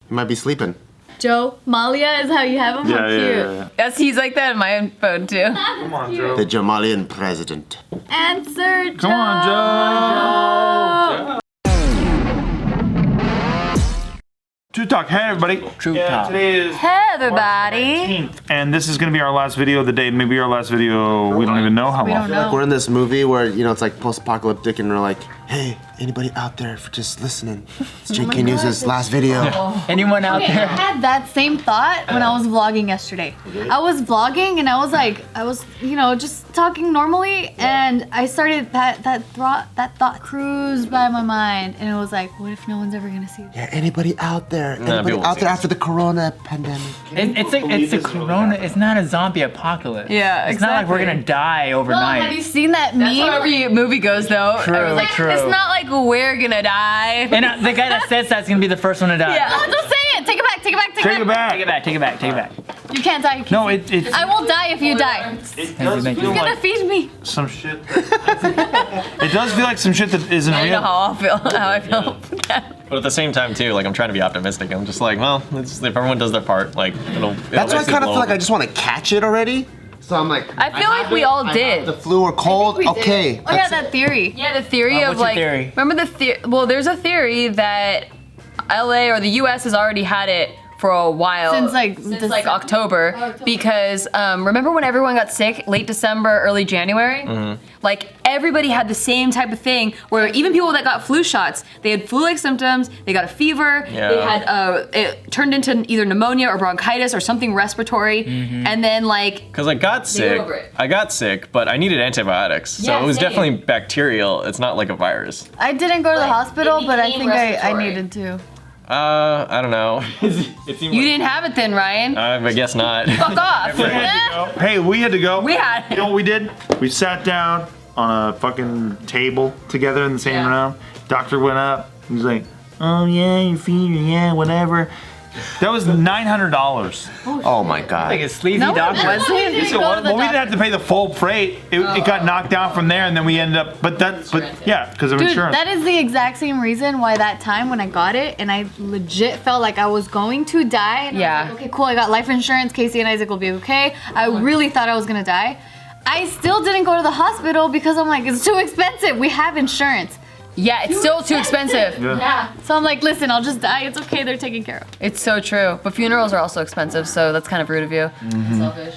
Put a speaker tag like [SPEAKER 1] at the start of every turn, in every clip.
[SPEAKER 1] He might be sleeping.
[SPEAKER 2] Joe, Mallya is how you have him? How cute.
[SPEAKER 3] Yeah.
[SPEAKER 4] Yes, he's like that in my phone too.
[SPEAKER 3] Come on, Joe.
[SPEAKER 1] The Jamalian president.
[SPEAKER 2] Answer, Joe.
[SPEAKER 3] Come on, Joe. True Talk. Hey, everybody.
[SPEAKER 5] True Talk.
[SPEAKER 3] Today is
[SPEAKER 4] Hey, everybody.
[SPEAKER 3] 19th, and this is going to be our last video of the day. Maybe our last video. We don't even know how long.
[SPEAKER 2] don't know.
[SPEAKER 1] Like we're in this movie where, you know, it's like post-apocalyptic and we're like, hey, anybody out there for just listening? It's JK News' last video.
[SPEAKER 5] Anyone out
[SPEAKER 2] Okay, I
[SPEAKER 5] there?
[SPEAKER 2] had that same thought when I was vlogging yesterday. I was vlogging and I was, you know, just talking normally, and I started that thought cruised by my mind, and it was like, what if no one's ever gonna see it?
[SPEAKER 1] Yeah, anybody out there?
[SPEAKER 6] Nah,
[SPEAKER 1] Anybody
[SPEAKER 6] people
[SPEAKER 1] out
[SPEAKER 6] see
[SPEAKER 1] there
[SPEAKER 6] it.
[SPEAKER 1] after the corona pandemic?
[SPEAKER 5] It's a corona. It's not a zombie apocalypse.
[SPEAKER 4] Yeah,
[SPEAKER 5] It's not like we're
[SPEAKER 4] exactly.
[SPEAKER 5] gonna die
[SPEAKER 2] Well,
[SPEAKER 5] overnight.
[SPEAKER 2] have you seen that
[SPEAKER 4] That's how
[SPEAKER 2] meme?
[SPEAKER 4] every movie goes, though.
[SPEAKER 5] True,
[SPEAKER 4] I was like,
[SPEAKER 5] true.
[SPEAKER 4] it's not like we're gonna die.
[SPEAKER 5] And the guy that says that's gonna be the first one to die.
[SPEAKER 4] Yeah.
[SPEAKER 2] Oh, don't say it. Take it back. Take it back. Take
[SPEAKER 3] Take
[SPEAKER 2] it
[SPEAKER 3] it
[SPEAKER 2] back.
[SPEAKER 5] Take it
[SPEAKER 3] back.
[SPEAKER 5] back. Take it back. Take it back.
[SPEAKER 2] You can't die. You can't
[SPEAKER 3] No,
[SPEAKER 2] see.
[SPEAKER 3] it's.
[SPEAKER 2] I won't die if you die.
[SPEAKER 3] It does
[SPEAKER 5] Thank you.
[SPEAKER 3] feel
[SPEAKER 2] You're gonna
[SPEAKER 3] like
[SPEAKER 2] feed me.
[SPEAKER 3] some shit. It does feel like some shit that isn't
[SPEAKER 4] I know
[SPEAKER 3] real.
[SPEAKER 4] how I feel.
[SPEAKER 6] But at the same time, too, like I'm trying to be optimistic. I'm just like, well, if everyone does their part, like it'll.
[SPEAKER 1] That's why I kind of feel like I just want to catch it already. So I'm like,
[SPEAKER 4] I feel like we all did.
[SPEAKER 1] the flu or cold,
[SPEAKER 2] We did.
[SPEAKER 1] okay.
[SPEAKER 2] Oh yeah,
[SPEAKER 1] that's
[SPEAKER 2] that theory.
[SPEAKER 4] Yeah, the theory of
[SPEAKER 5] what's your
[SPEAKER 4] like,
[SPEAKER 5] theory?
[SPEAKER 4] remember the theory? Well, there's a theory that LA or the US has already had it for a while.
[SPEAKER 2] Since, like,
[SPEAKER 4] October. Because remember when everyone got sick late December, early January? Like everybody had the same type of thing where even people that got flu shots, they had flu-like symptoms, they got a fever, they
[SPEAKER 6] Yeah.
[SPEAKER 4] had it turned into either pneumonia or bronchitis or something respiratory, and then like
[SPEAKER 6] Because I got sick.
[SPEAKER 4] over it.
[SPEAKER 6] I got sick, but I needed antibiotics, so
[SPEAKER 4] Yeah,
[SPEAKER 6] it was
[SPEAKER 4] same.
[SPEAKER 6] definitely bacterial. It's not like a virus.
[SPEAKER 2] I didn't go to the
[SPEAKER 4] Like,
[SPEAKER 2] hospital,
[SPEAKER 4] it
[SPEAKER 2] but I
[SPEAKER 4] became
[SPEAKER 2] think I
[SPEAKER 4] respiratory.
[SPEAKER 2] needed to.
[SPEAKER 6] I don't know. It seemed
[SPEAKER 4] you
[SPEAKER 6] like-
[SPEAKER 4] didn't have it then, Ryan.
[SPEAKER 6] I guess not.
[SPEAKER 4] Fuck off.
[SPEAKER 3] Hey, we had to go.
[SPEAKER 4] We had-
[SPEAKER 3] You know what we did? We sat down on a fucking table together in the same
[SPEAKER 4] Yeah.
[SPEAKER 3] room. Doctor went up. He was like, "Oh yeah, your fever, yeah, whatever." That was $900.
[SPEAKER 1] Oh my god.
[SPEAKER 5] Like a sleazy
[SPEAKER 4] No, it
[SPEAKER 5] doctor.
[SPEAKER 4] wasn't.
[SPEAKER 3] Yes, it was. Well, we didn't have to pay the full freight. It got knocked down from there, and then we ended up. But yeah, because of
[SPEAKER 2] Dude,
[SPEAKER 3] insurance.
[SPEAKER 2] that is the exact same reason why that time when I got it and I legit felt like I was going to die. And I
[SPEAKER 4] Yeah.
[SPEAKER 2] was like, okay, cool, I got life insurance. Casey and Isaac will be okay. I really thought I was gonna die. I still didn't go to the hospital because I'm like, it's too expensive. We have insurance.
[SPEAKER 4] Yeah, it's still too expensive.
[SPEAKER 3] Yeah.
[SPEAKER 2] So I'm like, listen, I'll just die. It's okay. They're taken care of.
[SPEAKER 4] It's so true. But funerals are also expensive, so that's kind of rude of you. Selfish.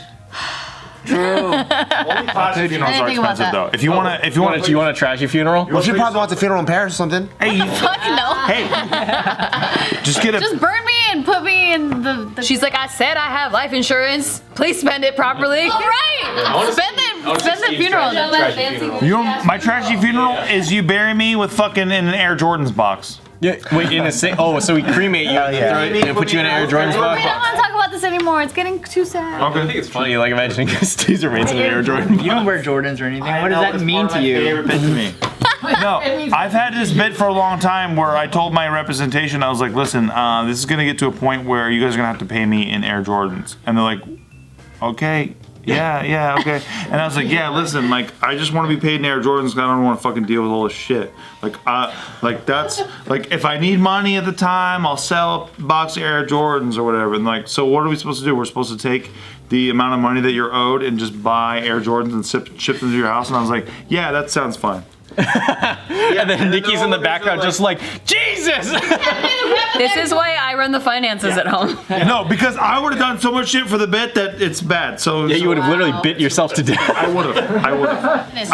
[SPEAKER 3] Only plastic funerals
[SPEAKER 2] I didn't
[SPEAKER 3] are
[SPEAKER 2] think about
[SPEAKER 3] expensive
[SPEAKER 2] that.
[SPEAKER 3] though. If you wanna,
[SPEAKER 6] You want a trashy funeral?
[SPEAKER 1] Well, she probably wants a funeral in Paris or something.
[SPEAKER 3] hey,
[SPEAKER 2] Fuck no.
[SPEAKER 3] hey, just get a.
[SPEAKER 2] Just burn me and put me in the
[SPEAKER 4] She's like, I said I have life insurance. Please spend it properly.
[SPEAKER 2] All right. Spend the funeral.
[SPEAKER 3] You know, my trashy funeral is you bury me with fucking in an Air Jordans box.
[SPEAKER 6] Yeah. Wait, in a oh, so we cremate you and put you in an Air Jordans
[SPEAKER 2] I
[SPEAKER 6] box?
[SPEAKER 2] don't want to talk about this anymore. It's getting too sad.
[SPEAKER 6] I think it's funny, like imagining Caesar remains in an Air Jordan.
[SPEAKER 5] You don't wear Jordans or anything. What does that mean to you?
[SPEAKER 3] Favorite bit to me. No, I've had this bit for a long time where I told my representation, I was like, listen, this is gonna get to a point where you guys are gonna have to pay me in Air Jordans. And they're like, okay. Yeah, okay. And I was like, yeah, listen, like, I just want to be paid in Air Jordans because I don't want to fucking deal with all this shit. Like that's, like, if I need money at the time, I'll sell a box of Air Jordans or whatever. And like, so what are we supposed to do? We're supposed to take the amount of money that you're owed and just buy Air Jordans and ship them to your house? And I was like, yeah, that sounds fine.
[SPEAKER 6] And then Nikki's in the background just like, Jesus!
[SPEAKER 4] This is why I run the finances at home.
[SPEAKER 3] No, because I would have done so much shit for the bit that it's bad. So
[SPEAKER 6] Yeah, you would have literally bit yourself to death.
[SPEAKER 3] I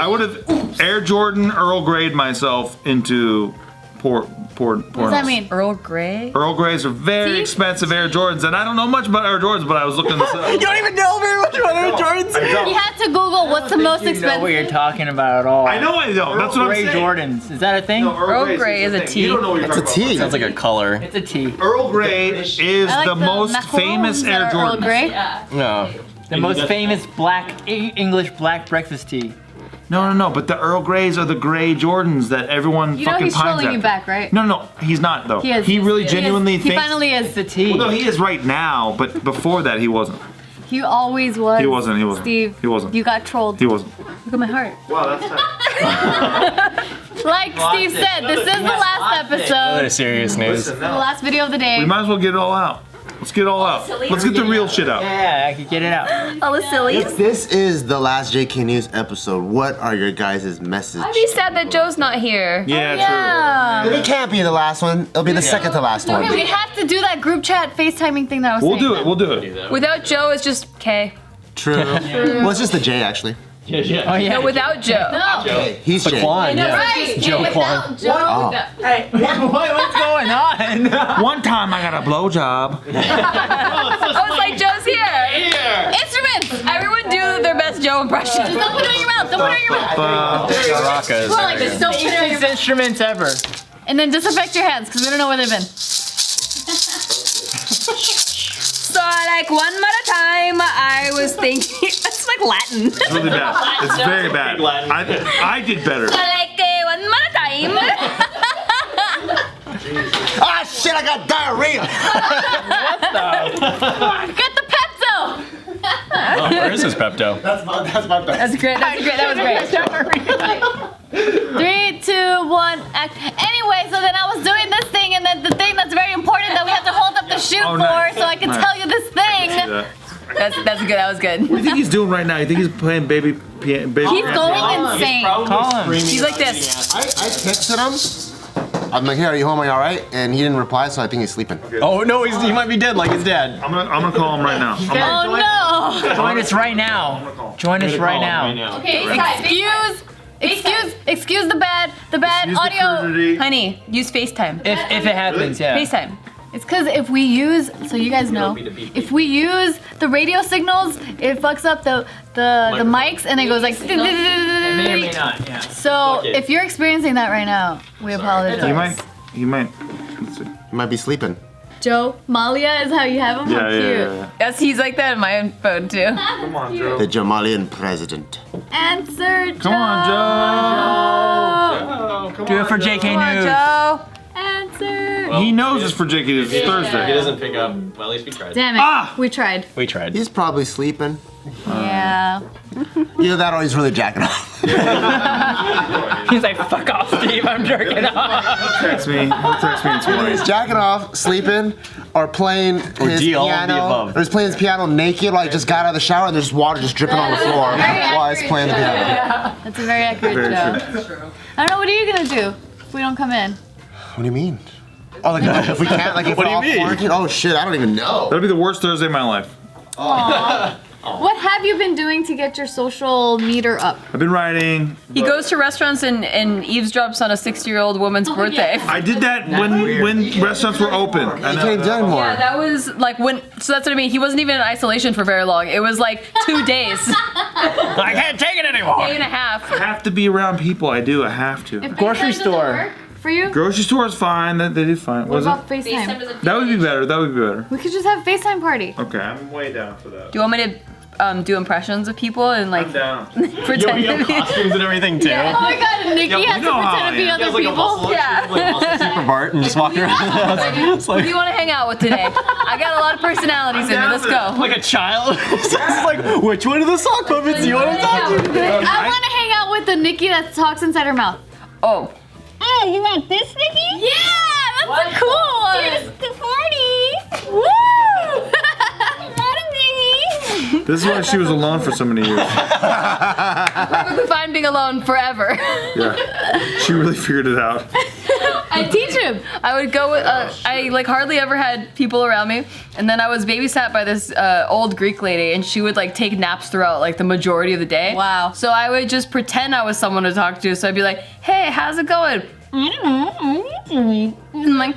[SPEAKER 3] would have Air Jordan Earl Grey'd myself into pornos.
[SPEAKER 2] What does that mean?
[SPEAKER 4] Earl Grey?
[SPEAKER 3] Earl Greys are very
[SPEAKER 2] See?
[SPEAKER 3] expensive Air Jordans, and I don't know much about Air Jordans, but I was looking this up.
[SPEAKER 5] You don't even know very much about Air Jordans.
[SPEAKER 2] You had to Google what's the most
[SPEAKER 5] You know what you're
[SPEAKER 2] expensive.
[SPEAKER 5] talking about at all.
[SPEAKER 3] I know. That's what I'm
[SPEAKER 5] Gray
[SPEAKER 3] saying.
[SPEAKER 5] Jordans. Is that a thing?
[SPEAKER 4] Earl Grey is a tea.
[SPEAKER 3] You don't know what you're
[SPEAKER 1] It's a
[SPEAKER 3] talking
[SPEAKER 1] tea.
[SPEAKER 6] Sounds like a color.
[SPEAKER 5] It's a tea.
[SPEAKER 3] about. Earl Grey is
[SPEAKER 2] I like
[SPEAKER 3] the most
[SPEAKER 2] macarons
[SPEAKER 3] famous
[SPEAKER 2] that
[SPEAKER 3] Air
[SPEAKER 2] are Earl
[SPEAKER 3] Jordan.
[SPEAKER 2] Grey.
[SPEAKER 6] No.
[SPEAKER 5] The most famous English black breakfast tea.
[SPEAKER 3] No, but the Earl Greys are the gray Jordans that everyone
[SPEAKER 2] You know
[SPEAKER 3] fucking
[SPEAKER 2] he's
[SPEAKER 3] pines
[SPEAKER 2] trolling
[SPEAKER 3] after.
[SPEAKER 2] you back, right?
[SPEAKER 3] No, he's not though.
[SPEAKER 2] He is.
[SPEAKER 3] He really
[SPEAKER 2] He is.
[SPEAKER 3] genuinely
[SPEAKER 2] He
[SPEAKER 3] thinks.
[SPEAKER 2] finally is.
[SPEAKER 5] It's a tea.
[SPEAKER 3] Well, no, he is right now, but before that he wasn't.
[SPEAKER 2] He always was.
[SPEAKER 3] He wasn't.
[SPEAKER 2] Steve.
[SPEAKER 3] He wasn't.
[SPEAKER 2] You got trolled.
[SPEAKER 3] He wasn't.
[SPEAKER 4] Look at my heart.
[SPEAKER 3] Wow, that's tough.
[SPEAKER 2] Like Steve said, this is the last episode.
[SPEAKER 6] Other serious news.
[SPEAKER 2] The last video of the day.
[SPEAKER 3] We might as well get it all out. Let's get it all out. Let's get the real shit out.
[SPEAKER 5] Yeah, I could get it out.
[SPEAKER 4] All the silly.
[SPEAKER 1] If this is the Last JKN News episode, what are your guys' message?
[SPEAKER 4] I'd be sad that Joe's not here.
[SPEAKER 3] Yeah,
[SPEAKER 2] Yeah.
[SPEAKER 1] It can't be the last one. It'll be the second to last one.
[SPEAKER 2] Okay, we have to do that group chat FaceTiming thing that I was
[SPEAKER 3] true.
[SPEAKER 2] saying.
[SPEAKER 3] We'll do it.
[SPEAKER 4] Without Joe, it's just K.
[SPEAKER 1] True. Well, it's just the J actually.
[SPEAKER 5] Oh yeah.
[SPEAKER 4] No, without Joe.
[SPEAKER 2] No.
[SPEAKER 1] He's J.
[SPEAKER 6] Quan, yeah.
[SPEAKER 2] Right.
[SPEAKER 6] Joe
[SPEAKER 2] Without
[SPEAKER 6] Quan.
[SPEAKER 2] Joe.
[SPEAKER 1] Oh.
[SPEAKER 5] Hey, what's going on?
[SPEAKER 3] One time I got a blowjob.
[SPEAKER 4] I was like, Joe's here.
[SPEAKER 2] Instruments.
[SPEAKER 4] Everyone do their best Joe impression.
[SPEAKER 2] Just don't put it in your mouth. Don't put it in your mouth.
[SPEAKER 6] Maracas.
[SPEAKER 2] Go like this. Don't put it in your
[SPEAKER 5] Easiest
[SPEAKER 2] mouth.
[SPEAKER 5] instruments ever.
[SPEAKER 2] And then disinfect your hands because we don't know where they've been.
[SPEAKER 4] So like one more time, I was thinking, that's like Latin.
[SPEAKER 3] It's really bad. It's very bad. I did better.
[SPEAKER 4] So like one more time.
[SPEAKER 1] Ah, shit! I got diarrhea.
[SPEAKER 2] Get the Pepto.
[SPEAKER 6] Oh, where is his Pepto?
[SPEAKER 1] That's my best.
[SPEAKER 4] That's great. That was great.
[SPEAKER 2] 3, 2, 1, act. Anyway, so then I was doing this thing, and then the thing that's very important that we have to hold up the shoot
[SPEAKER 3] Oh,
[SPEAKER 2] for,
[SPEAKER 3] nice.
[SPEAKER 2] so I can
[SPEAKER 3] Nice.
[SPEAKER 2] tell you this thing.
[SPEAKER 4] That's good. That was good.
[SPEAKER 3] What do you think he's doing right now? You think he's playing baby
[SPEAKER 2] He's
[SPEAKER 3] piano?
[SPEAKER 2] going insane.
[SPEAKER 5] Call him.
[SPEAKER 4] He's like this.
[SPEAKER 1] I texted him. I'm like, hey, are you home? Are you all right? And he didn't reply, so I think he's sleeping.
[SPEAKER 6] Oh no, he might be dead like his dad.
[SPEAKER 3] I'm gonna call him right now.
[SPEAKER 2] Oh no!
[SPEAKER 5] Join us right now. Join us right now.
[SPEAKER 2] Okay, excuse the bad audio.
[SPEAKER 4] Honey, use FaceTime.
[SPEAKER 5] If it happens, yeah.
[SPEAKER 4] FaceTime.
[SPEAKER 2] It's because if we use, so you guys know, if we use the radio signals, it fucks up the mics and it goes like.
[SPEAKER 5] It may or may not, yeah.
[SPEAKER 2] So if you're experiencing that right now, we apologize.
[SPEAKER 3] He might. Let's see.
[SPEAKER 1] He might be sleeping.
[SPEAKER 2] Joe, Mallya is how you have him. How cute.
[SPEAKER 4] Yes, he's like that on my phone too.
[SPEAKER 3] Come on, Joe.
[SPEAKER 1] The Jamalian president.
[SPEAKER 2] Answer, Joe.
[SPEAKER 3] Come on, Joe.
[SPEAKER 5] Do it for JK
[SPEAKER 4] Come on,
[SPEAKER 5] News.
[SPEAKER 4] Joe.
[SPEAKER 2] Answer.
[SPEAKER 3] He knows it's for Jakey. It's Thursday.
[SPEAKER 6] doesn't pick up. Well, at least we tried.
[SPEAKER 2] Damn it.
[SPEAKER 3] Ah!
[SPEAKER 2] We tried.
[SPEAKER 6] We tried.
[SPEAKER 1] He's probably sleeping.
[SPEAKER 2] Yeah.
[SPEAKER 1] Either that or he's really jacking off.
[SPEAKER 5] He's like, fuck off, Steve. I'm jerking off.
[SPEAKER 3] Text me. Text me in 20.
[SPEAKER 1] He's jacking off, sleeping, or playing his
[SPEAKER 6] D, all of the
[SPEAKER 1] piano.
[SPEAKER 6] above.
[SPEAKER 1] Or he's playing his piano naked, like just got out of the shower and there's water just dripping on the floor while he's playing the piano.
[SPEAKER 2] That's a very accurate joke. I don't know. What are you gonna do if we don't come in?
[SPEAKER 1] What do you mean? Oh, like if we can't, like if
[SPEAKER 6] What
[SPEAKER 1] we're
[SPEAKER 6] do you
[SPEAKER 1] all
[SPEAKER 6] mean?
[SPEAKER 1] quarantined? Oh shit, I don't even know.
[SPEAKER 3] That'll be the worst Thursday of my life.
[SPEAKER 2] What have you been doing to get your social meter up?
[SPEAKER 3] I've been writing.
[SPEAKER 4] He goes to restaurants and eavesdrops on a 60-year-old woman's birthday.
[SPEAKER 3] I did that when restaurants were open.
[SPEAKER 1] You can't do anymore.
[SPEAKER 4] Yeah, that was like when. So that's what I mean. He wasn't even in isolation for very long. It was like 2 days,
[SPEAKER 6] I can't take it anymore.
[SPEAKER 4] day and a half.
[SPEAKER 3] I have to be around people. I do. I have to.
[SPEAKER 5] Grocery store.
[SPEAKER 2] For you?
[SPEAKER 3] Grocery store is fine. They do fine.
[SPEAKER 2] What
[SPEAKER 3] Was
[SPEAKER 2] about
[SPEAKER 3] it?
[SPEAKER 2] FaceTime?
[SPEAKER 3] That would be better. That would be better.
[SPEAKER 2] We could just have a FaceTime party.
[SPEAKER 3] Okay, I'm way down for that.
[SPEAKER 4] Do you want me to do impressions of people and like
[SPEAKER 3] I'm down.
[SPEAKER 4] pretend
[SPEAKER 6] Yo,
[SPEAKER 4] to be?
[SPEAKER 6] costumes and everything too.
[SPEAKER 2] Oh my god, and Nikki has to
[SPEAKER 3] know how
[SPEAKER 2] pretend to be
[SPEAKER 3] I am.
[SPEAKER 2] other people.
[SPEAKER 4] Yeah.
[SPEAKER 6] For Bart and just walk around. It's
[SPEAKER 4] Who do you want to hang out with today? I got a lot of personalities in me. Let's go.
[SPEAKER 6] like a child. It's like, which one of the sock puppets do you want to talk to today?
[SPEAKER 2] I want to hang out with the Nikki that talks inside her mouth.
[SPEAKER 4] Oh.
[SPEAKER 2] Oh, you want this, Nikki? Yeah, that's a cool one. Here's the party. Woo!
[SPEAKER 3] This is why she was alone for so many years.
[SPEAKER 4] Perfectly fine being alone forever.
[SPEAKER 3] Yeah, she really figured it out.
[SPEAKER 2] I teach him.
[SPEAKER 4] I would go with, I like hardly ever had people around me. And then I was babysat by this old Greek lady and she would like take naps throughout like the majority of the day.
[SPEAKER 2] Wow.
[SPEAKER 4] So I would just pretend I was someone to talk to. So I'd be like, hey, how's it going? I don't know. I'm like,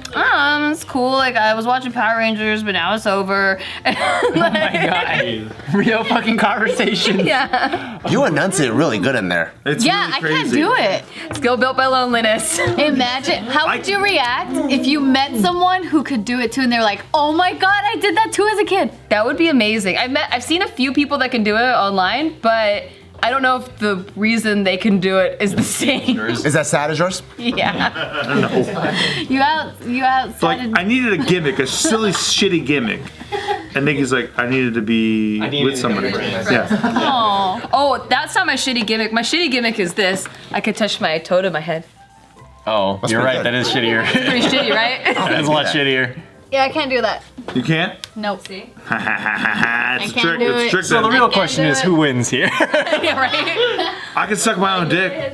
[SPEAKER 4] it's cool. Like I was watching Power Rangers, but now it's over.
[SPEAKER 5] Oh my god. Real fucking conversation.
[SPEAKER 4] Yeah.
[SPEAKER 1] You enunciate really good in there.
[SPEAKER 3] It's
[SPEAKER 2] Yeah,
[SPEAKER 3] really
[SPEAKER 2] I
[SPEAKER 3] crazy.
[SPEAKER 2] can't do it.
[SPEAKER 4] Skill built by loneliness.
[SPEAKER 2] Imagine, how would you react if you met someone who could do it too and they're like, oh my god, I did that too as a kid.
[SPEAKER 4] That would be amazing. I've seen a few people that can do it online, but I don't know if the reason they can do it is the same.
[SPEAKER 1] Is that sad as yours?
[SPEAKER 4] Yeah.
[SPEAKER 2] You outside.
[SPEAKER 3] Like, I needed a gimmick, a silly, shitty gimmick. And Nikki's like, I needed to be with somebody. Yeah.
[SPEAKER 2] Aw.
[SPEAKER 4] Oh, that's not my shitty gimmick. My shitty gimmick is this. I could touch my toe to my head.
[SPEAKER 6] Oh, you're right. That is shittier.
[SPEAKER 4] Pretty shitty, right?
[SPEAKER 6] That is a lot shittier.
[SPEAKER 2] Yeah, I can't do that.
[SPEAKER 3] You can't?
[SPEAKER 2] Nope.
[SPEAKER 4] See?
[SPEAKER 3] Ha ha ha ha ha. It's a
[SPEAKER 2] can't
[SPEAKER 3] trick.
[SPEAKER 2] do
[SPEAKER 3] It's a
[SPEAKER 2] it.
[SPEAKER 3] trick.
[SPEAKER 6] So the
[SPEAKER 3] then.
[SPEAKER 6] real question is, who wins here?
[SPEAKER 4] Yeah, right?
[SPEAKER 3] I can suck my own dick.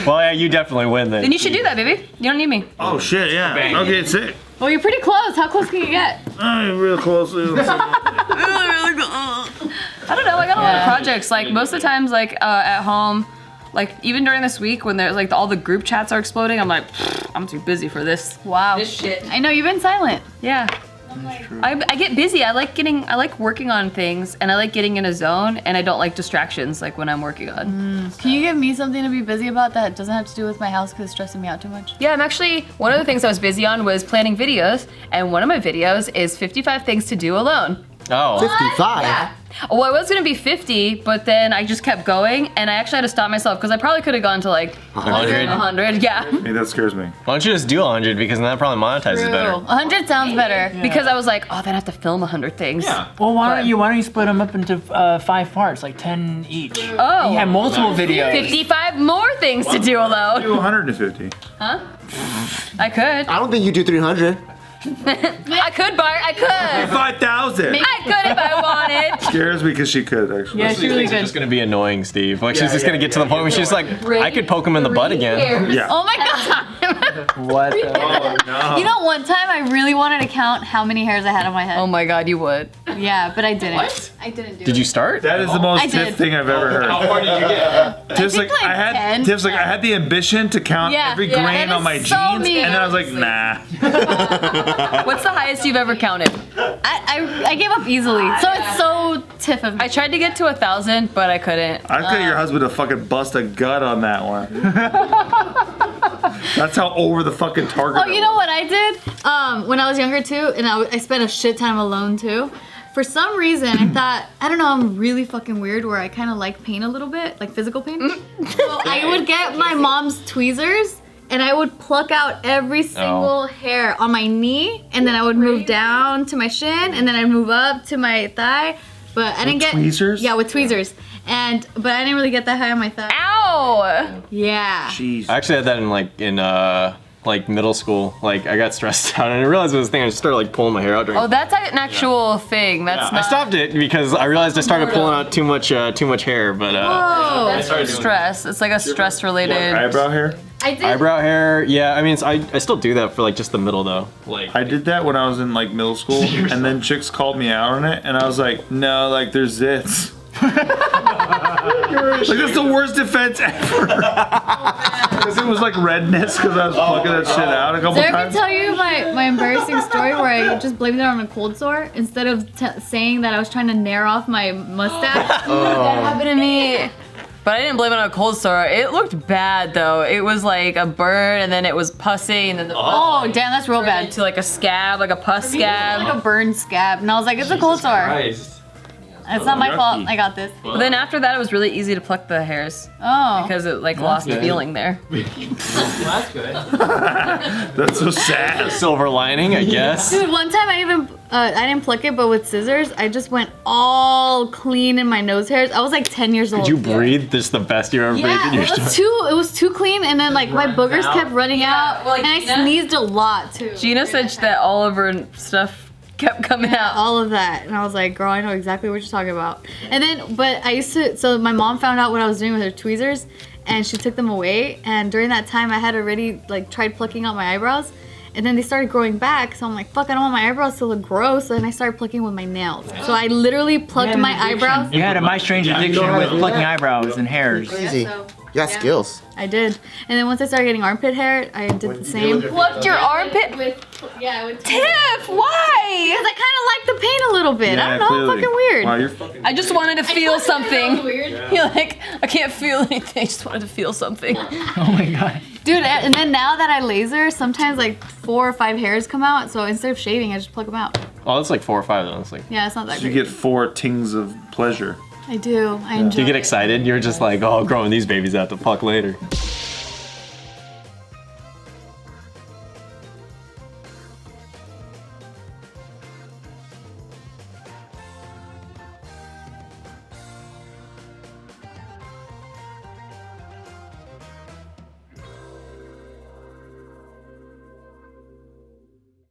[SPEAKER 6] Well, yeah, you definitely win then.
[SPEAKER 4] Then you should do that, baby. You don't need me.
[SPEAKER 3] Oh shit, yeah. Okay, sick.
[SPEAKER 2] Well, you're pretty close. How close can you get?
[SPEAKER 3] I'm real close.
[SPEAKER 4] I don't know. I got a lot of projects. Like most of the times, like at home, like even during this week when there's like all the group chats are exploding, I'm like, I'm too busy for this.
[SPEAKER 2] Wow.
[SPEAKER 4] This shit.
[SPEAKER 2] I know you've been silent.
[SPEAKER 4] Yeah. I get busy. I like working on things, and I like getting in a zone, and I don't like distractions like when I'm working on.
[SPEAKER 2] Can you give me something to be busy about that doesn't have to do with my house because it's stressing me out too much?
[SPEAKER 4] Yeah, I'm actually, one of the things I was busy on was planning videos, and one of my videos is 55 things to do alone.
[SPEAKER 6] Oh.
[SPEAKER 1] 55.
[SPEAKER 4] Yeah. Well, it was gonna be 50, but then I just kept going, and I actually had to stop myself because I probably could have gone to like
[SPEAKER 6] 100.
[SPEAKER 4] 100, yeah.
[SPEAKER 3] Hey, that scares me.
[SPEAKER 6] Why don't you just do 100 because then that probably monetizes better.
[SPEAKER 2] 100 sounds better.
[SPEAKER 4] Because I was like, oh, then I have to film 100 things.
[SPEAKER 6] Yeah.
[SPEAKER 5] Well, why don't you split them up into 5 parts, like 10 each?
[SPEAKER 4] Oh.
[SPEAKER 5] You have multiple videos.
[SPEAKER 4] 55 more things to do alone.
[SPEAKER 3] Do 150.
[SPEAKER 4] I could.
[SPEAKER 1] I don't think you do 300.
[SPEAKER 4] I could, Bart. I could.
[SPEAKER 3] 5,000.
[SPEAKER 4] I could if I wanted.
[SPEAKER 3] Scares me because she could actually.
[SPEAKER 5] Yeah, she really
[SPEAKER 6] It's
[SPEAKER 5] could.
[SPEAKER 6] just gonna be annoying, Steve. Like she's just gonna get to the point where she's like, I could poke him in the butt again.
[SPEAKER 3] Yeah.
[SPEAKER 2] Oh my god.
[SPEAKER 5] What?
[SPEAKER 3] Oh no.
[SPEAKER 2] You know, one time I really wanted to count how many hairs I had on my head.
[SPEAKER 4] Oh my god, you would.
[SPEAKER 2] Yeah, but I didn't. What? I didn't do it.
[SPEAKER 6] Did you start?
[SPEAKER 3] That is the most
[SPEAKER 2] I
[SPEAKER 3] Tiff
[SPEAKER 2] did.
[SPEAKER 3] thing I've ever heard.
[SPEAKER 6] How far did you get?
[SPEAKER 3] Tiff's
[SPEAKER 2] think like 10.
[SPEAKER 3] Tiff's like, I had the ambition to count
[SPEAKER 2] Yeah,
[SPEAKER 3] every
[SPEAKER 2] yeah,
[SPEAKER 3] grain
[SPEAKER 2] that
[SPEAKER 3] on my
[SPEAKER 2] is so
[SPEAKER 3] jeans,
[SPEAKER 2] me.
[SPEAKER 3] and then I was like, nah.
[SPEAKER 4] What's the highest you've ever counted?
[SPEAKER 2] I gave up easily. So it's so Tiff of me.
[SPEAKER 4] I tried to get to 1,000, but I couldn't.
[SPEAKER 3] I'd get your husband to fucking bust a gut on that one. That's how over the fucking target.
[SPEAKER 2] Oh, you know what I did? When I was younger too, and I spent a shit time alone too. For some reason, I thought, I don't know, I'm really fucking weird where I kind of like pain a little bit, like physical pain. So I would get my mom's tweezers and I would pluck out every single hair on my knee, and then I would move down to my shin, and then I'd move up to my thigh. But I didn't get
[SPEAKER 3] tweezers?
[SPEAKER 2] Yeah, with tweezers. But I didn't really get that high on my thigh.
[SPEAKER 4] Ow!
[SPEAKER 2] Yeah.
[SPEAKER 3] Jeez.
[SPEAKER 6] I actually had that in middle school. Like I got stressed out and I realized it was a thing. I just started like pulling my hair out during.
[SPEAKER 4] Oh, that's an actual thing. That's
[SPEAKER 6] I
[SPEAKER 4] not.
[SPEAKER 6] stopped it because I realized I started pulling out too much hair. But
[SPEAKER 2] Oh.
[SPEAKER 4] That's stress. It's like a stress-related.
[SPEAKER 3] Eyebrow hair?
[SPEAKER 2] I did.
[SPEAKER 6] eyebrow hair, yeah. I mean, I still do that for like just the middle though. Like
[SPEAKER 3] I did that when I was in like middle school, and then chicks called me out on it, and I was like, no, like there's zits. Like that's the worst defense ever. Because it was like redness because I was plucking that shit out a couple
[SPEAKER 2] Did I ever
[SPEAKER 3] times.
[SPEAKER 2] tell you my embarrassing story where I just blamed it on a cold sore instead of saying that I was trying to nair off my mustache?
[SPEAKER 4] That happened to me. But I didn't blame it on a cold sore. It looked bad though. It was like a burn, and then it was pussy, and then the
[SPEAKER 2] Oh, damn, that's real bad.
[SPEAKER 4] to like a scab, like a pus
[SPEAKER 2] Like
[SPEAKER 4] scab.
[SPEAKER 2] a burn scab. And I was like, it's a cold sore. It's not my
[SPEAKER 3] yucky.
[SPEAKER 2] fault. I got this.
[SPEAKER 4] But then after that, it was really easy to pluck the hairs
[SPEAKER 2] Oh.
[SPEAKER 4] because it like lost
[SPEAKER 5] good.
[SPEAKER 4] feeling there.
[SPEAKER 5] That's good.
[SPEAKER 3] That's so sad.
[SPEAKER 6] silver lining, I guess.
[SPEAKER 2] Dude, one time I didn't pluck it, but with scissors, I just went all clean in my nose hairs. I was like 10 years old.
[SPEAKER 6] Did you breathe? This is the best you ever breathed in your
[SPEAKER 2] Yeah,
[SPEAKER 6] story.
[SPEAKER 2] it was too clean, and then like my boogers kept running out,
[SPEAKER 4] well, like,
[SPEAKER 2] and I
[SPEAKER 4] Gina-
[SPEAKER 2] sneezed a lot too.
[SPEAKER 4] Gina said that all of her stuff kept coming out.
[SPEAKER 2] All of that, and I was like, girl, I know exactly what you're talking about. And then, but I used to, so my mom found out what I was doing with her tweezers, and she took them away, and during that time I had already like tried plucking out my eyebrows, and then they started growing back, so I'm like, fuck, I don't want my eyebrows to look gross, and I started plucking with my nails. So I literally plucked my eyebrows.
[SPEAKER 5] You had a My Strange Addiction with plucking eyebrows and hairs.
[SPEAKER 1] Crazy.
[SPEAKER 2] so-
[SPEAKER 1] You got skills.
[SPEAKER 2] I did. And then once I started getting armpit hair, I did the same.
[SPEAKER 4] Plucked your armpit?
[SPEAKER 2] Yeah, with
[SPEAKER 4] Tiff, why?
[SPEAKER 2] Because I kind of like the pain a little bit. I don't know,
[SPEAKER 3] clearly.
[SPEAKER 2] fucking weird.
[SPEAKER 3] Wow, you're fucking.
[SPEAKER 4] I just wanted to feel something.
[SPEAKER 2] Weird.
[SPEAKER 4] You're like, I can't feel anything. I just wanted to feel something.
[SPEAKER 5] Oh my god.
[SPEAKER 2] Dude, and then now that I laser, sometimes like 4 or 5 hairs come out, so instead of shaving, I just pluck them out.
[SPEAKER 6] Oh, it's like 4 or 5 though. It's like.
[SPEAKER 2] Yeah, it's not that
[SPEAKER 3] You
[SPEAKER 2] great.
[SPEAKER 3] get 4 tings of pleasure.
[SPEAKER 2] I do. I enjoy
[SPEAKER 6] Do you get
[SPEAKER 2] it.
[SPEAKER 6] excited? You're just like, oh, growing these babies out to pluck later.